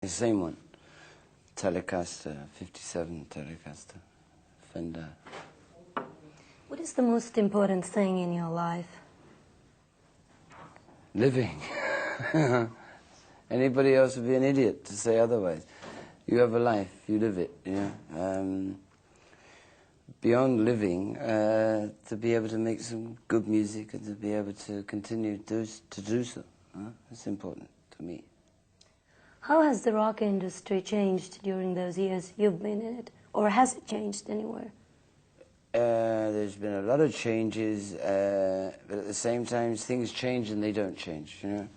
The same one. Telecaster, 57 Telecaster, Fender. What is the most important thing in your life? Living. Anybody else would be an idiot to say otherwise. You have a life, you live it, you know. Beyond living, to be able to make some good music and to be able to continue to do so. That's important to me. How has the rock industry changed during those years you've been in it? Or has it changed anywhere? There's been a lot of changes, but at the same time, things change and they don't change, you know.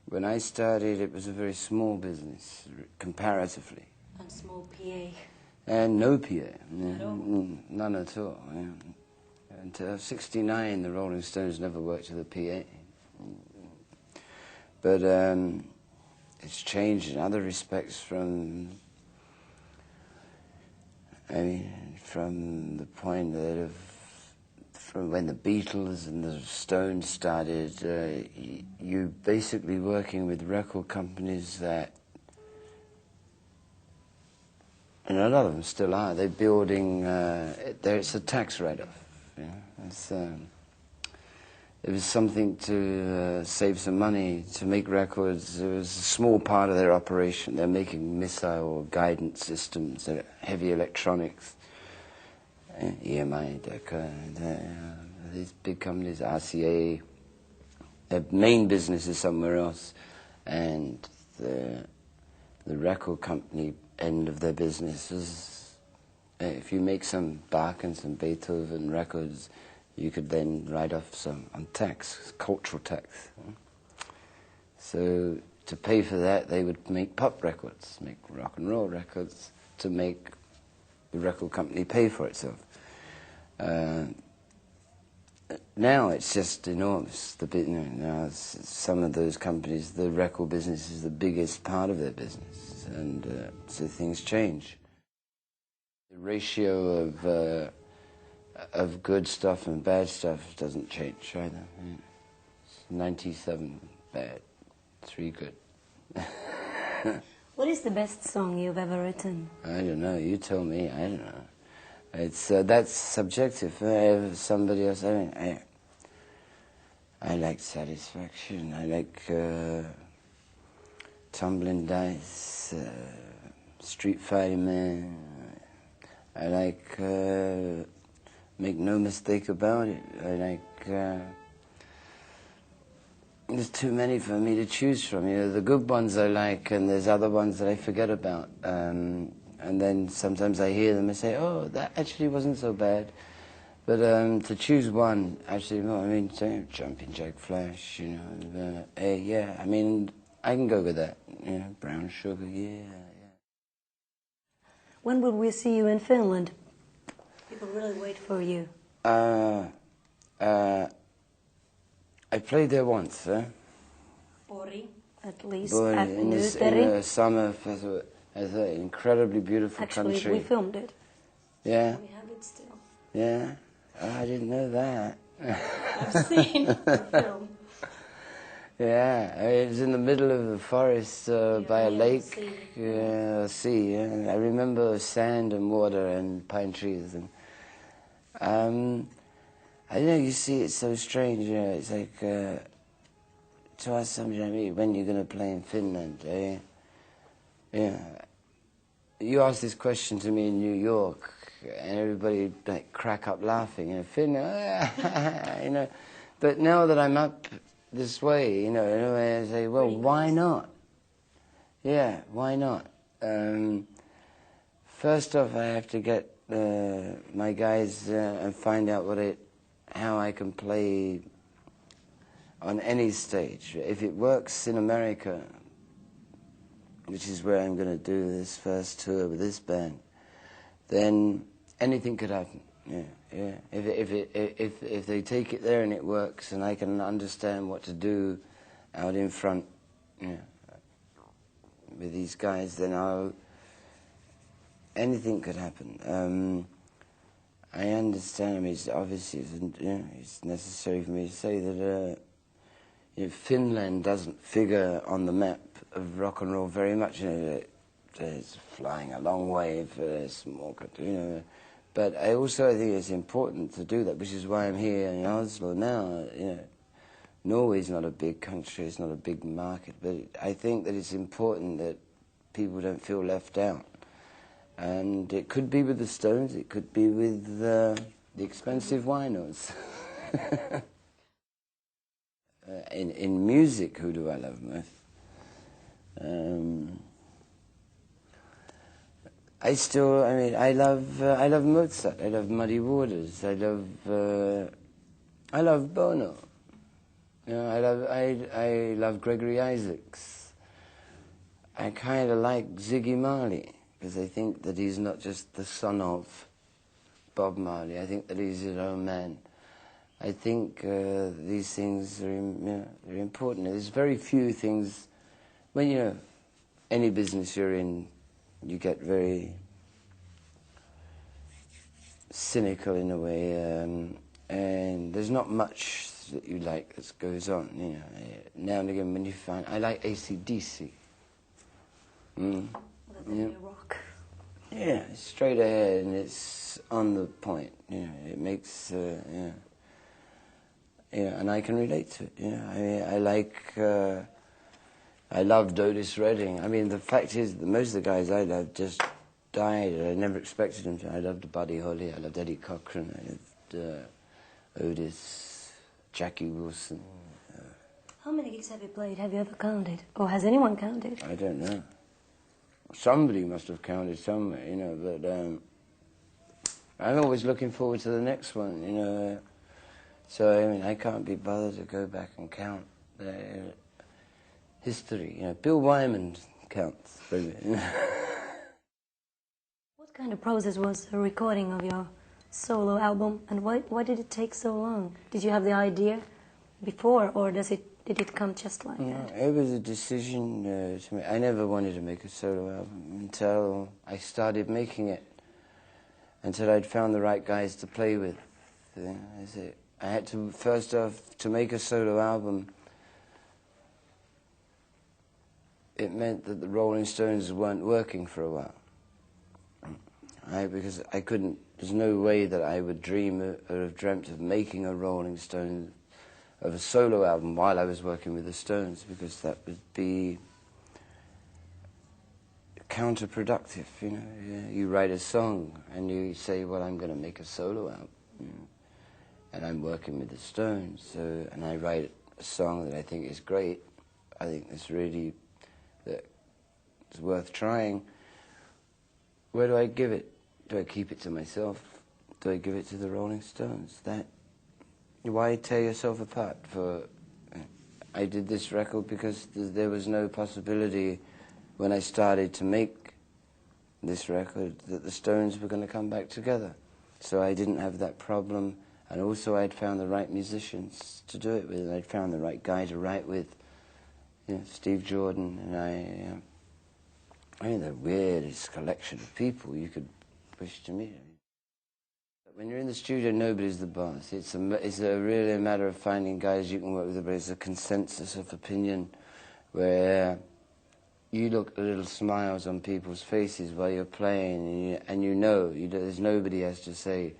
When I started, it was a very small business, comparatively. And small PA. And no PA. None at all. Yeah. Until '69, the Rolling Stones never worked with a PA. But it's changed in other respects from the point that from when the Beatles and the Stones started, you're basically working with record companies that, and a lot of them still are, they're building, it's a tax write-off. You know? It was something to save some money, to make records. It was a small part of their operation. They're making missile guidance systems, heavy electronics, EMI, Decca, these big companies, RCA. Their main business is somewhere else, and the record company end of their business is, if you make some Bach and some Beethoven records, you could then write off some on tax, cultural tax. So to pay for that, they would make pop records, make rock and roll records, to make the record company pay for itself. Now it's just enormous. Now some of those companies, the record business is the biggest part of their business, and so things change. The ratio of good stuff and bad stuff doesn't change either. It's 97 bad, 3 good. What is the best song you've ever written? I don't know. You tell me. I don't know. It's that's subjective. Somebody else. I like Satisfaction. I like Tumbling Dice, Street Fighting Man. I like Make No Mistake About It. I like. There's too many for me to choose from. You know, the good ones I like, and there's other ones that I forget about. And then sometimes I hear them and say, "Oh, that actually wasn't so bad." But to choose one, actually, no, I mean, Jumping Jack Flash, you know, yeah, I mean, I can go with that. You know, Brown Sugar, yeah. When will we see you in Finland? People really wait for you. I played there once, Pori, at least. But in the summer festival. It's an incredibly beautiful country. Actually, we filmed it. Yeah? We have it still. Yeah? Oh, I didn't know that. I've seen the film. Yeah, it was in the middle of the forest by a lake, sea. Yeah. I remember sand and water and pine trees. And I don't know, you see, it's so strange. You know, it's like to ask somebody, when you're going to play in Finland, yeah. You asked this question to me in New York, and everybody like crack up laughing. You know, Finland, you know. But now that I'm up this way, you know, in a way, I say, well, why not? Yeah, why not? First off, I have to get my guys and find out how I can play on any stage. If it works in America, which is where I'm going to do this first tour with this band, then anything could happen. Yeah. If they take it there and it works, and I can understand what to do out in front, with these guys, then anything could happen. I understand. I mean, obviously, it's necessary for me to say that Finland doesn't figure on the map of rock and roll very much. You know, it's flying a long way for a small country, you know. But I think it's important to do that, which is why I'm here in Oslo now. You know, Norway's not a big country, it's not a big market, but I think that it's important that people don't feel left out. And it could be with the Stones, it could be with the expensive winos. In music, who do I love most? I love Mozart, I love Muddy Waters, I love Bono. You know, I love Gregory Isaacs. I kind of like Ziggy Marley, because I think that he's not just the son of Bob Marley. I think that he's his own man. I think these things are they're important. There's very few things, when you know, any business you're in, you get very cynical in a way, and there's not much that you like that goes on. You know, now and again when you find, I like AC/DC. Rock. Yeah, it's straight ahead and it's on the point. You know, it makes and I can relate to it. You know, I loved Otis Redding. I mean, the fact is that most of the guys I loved just died. I never expected them to. I loved Buddy Holly. I loved Eddie Cochran. I loved Otis, Jackie Wilson. How many gigs have you played? Have you ever counted? Or has anyone counted? I don't know. Somebody must have counted somewhere, you know, but I'm always looking forward to the next one, you know. So, I mean, I can't be bothered to go back and count the history. You know, Bill Wyman counts. What kind of process was the recording of your solo album, and why did it take so long? Did you have the idea before, or did it come just like that? It was a decision to make. I never wanted to make a solo album until I started making it, until I'd found the right guys to play with. You know, I had to, first off, to make a solo album, it meant that the Rolling Stones weren't working for a while. Because I couldn't, there's no way that I would dream or have dreamt of making a Rolling Stone, of a solo album while I was working with the Stones, because that would be counterproductive, you know. You write a song and you say, well, I'm going to make a solo album, you know, and I'm working with the Stones, and I write a song that I think is great, I think it's really, that it's worth trying. Where do I give it? Do I keep it to myself? Do I give it to the Rolling Stones? Why tear yourself apart? I did this record because there was no possibility when I started to make this record that the Stones were going to come back together. So I didn't have that problem, and also I'd found the right musicians to do it with, and I'd found the right guy to write with, you know, Steve Jordan, and I mean, the weirdest collection of people you could wish to meet. When you're in the studio, nobody's the boss. It's really a matter of finding guys you can work with, but it's a consensus of opinion where you look at little smiles on people's faces while you're playing, and you know, there's nobody has to say,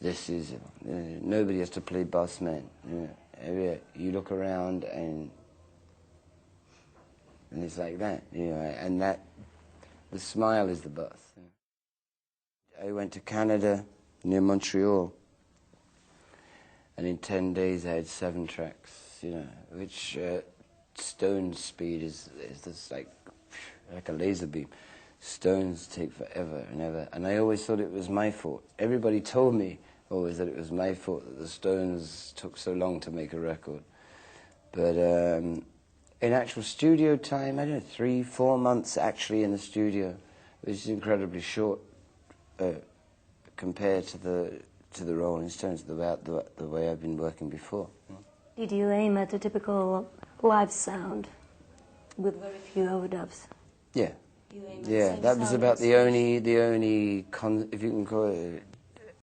this is it. Nobody has to play boss man. You know, you look around and it's like that, you know, and that, the smile is the boss. I went to Canada, near Montreal, and in 10 days I had 7 tracks, you know, which Stones speed is just like a laser beam. Stones take forever and ever, and I always thought it was my fault. Everybody told me always that it was my fault that the Stones took so long to make a record. But in actual studio time, I don't know, 3-4 months actually in the studio, which is incredibly short compared to the Rolling Stones, the way I've been working before. Did you aim at a typical live sound with very few overdubs? Yeah. Yeah, that was about the only if you can call it